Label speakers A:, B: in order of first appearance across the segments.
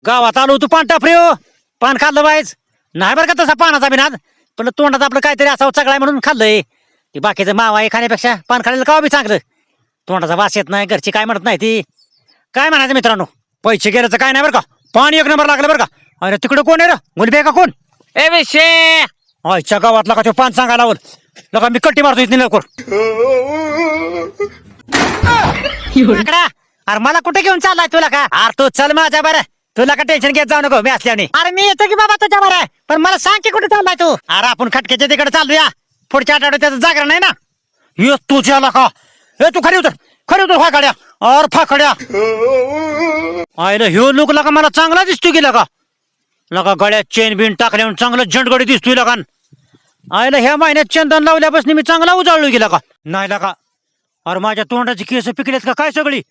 A: गावात आलो तू पान टाफरी हो. पान खाल्लं बायच नाही बरं का तसा पानाचा बिनाद, पण तोंडात आपलं काहीतरी असावं चगळाय म्हणून खाल्लंय. ती बाकीचं मावा खाण्यापेक्षा पान खाल्लेलं का बी चांगलं. तोंडाचा वास येत नाही, घरची काय म्हणत नाही ती. काय म्हणायचं मित्रांनो, पैसे गेल्याचं काय नाही बरं का, पाणी एक नंबर लागलं बरं का. अरे तिकडे कोण आहे रे, मुलबे का कोण?
B: ए विषय
A: आईच्या गावातला का तो पान सांगायला लावल लका, मी कट्टी मारतो इथं लवकर. इकडं. अरे मला कुठे घेऊन चाललाय तुला का? अरे तू चल माझ्या बरं, तुला का टेन्शन घेत जाऊ नको मी असल्याने. अरे मी येतो की बाबा तुझ्या बरं, पण मला सांग की कुठे चाललाय तू? अरे आपण खटक्याच्या तिकडे चालूया, पुढच्या आठवड्यात त्याचं जागरण नाही ना. ये तुझ्या लका, ए तू खरी उतर फाकड्या. अरे फाकड्या आयला ह्यो लोक लका मला चांगला दिसतो की लका. लका गळ्यात चेन बिन टाकल्यावर चांगलं झंडगडी दिसतोय लकान. आयला ह्या महिन्यात चंदन लावल्यापासून मी चांगला उजाळलो गेला का नाही लका. अरे माझ्या तोंडाची केस पिकलेत का काय सगळी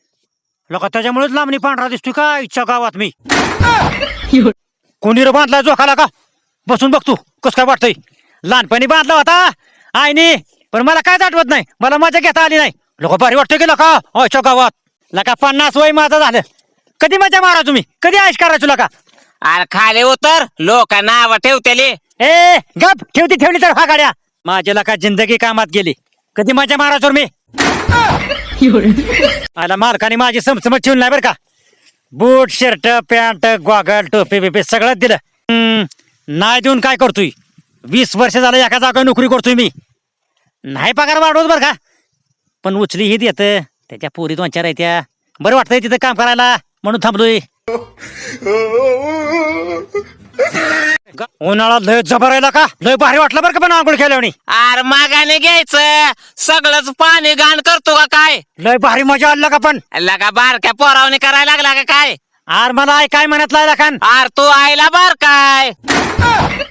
A: लका, त्याच्यामुळेच लांबणी पांढरा दिसतोय का इच्छा गावात मी. कोणी रे बांधला जोखाला का? बसून बघतो कस काय वाटतंय. लहानपणी बांधला होता आईने, पण मला कायच आठवत नाही, मला मजा घेता आली नाही. लोक भारी वाटतंय गेला का आईच्या गावात. लका 50 वय माझं झालं, कधी मजा मारा तुम्ही, कधी आयश करायचो लका.
B: अरे खाली उतर, लोक नाव ठेवतेले.
A: ए गप ठेवली तर हा गाड्या. माझ्या लका जिंदगी कामात गेली, कधी मजा मारायचो मी. आला मालकाने माझी समसमत ठेवली नाही बरं का. बूट शर्ट पॅन्ट गॉगल टोपी बिपी सगळं दिलं. नाही देऊन काय करतोय, 20 वर्ष झालं एका जागा नोकरी करतोय मी. नाही पगार वाढवत बरं का, पण उचली ही देत. त्याच्या पोरी 2-4 आहेत त्या, बरं वाटतंय तिथं काम करायला म्हणून थांबलोय. उन्हाळा लय जबर राहिला का, लय भारी वाटलं बरं का पण आंघोळ केल्याने.
B: अरे मागाने घ्यायचं, सगळंच पाणी घाण करतो का काय?
A: लय भारी मजा आली का पण.
B: लगा बारक्या पोरावणी करायला लागला का काय?
A: आर मला काय म्हणत लायला खान.
B: अरे तू आयला बार काय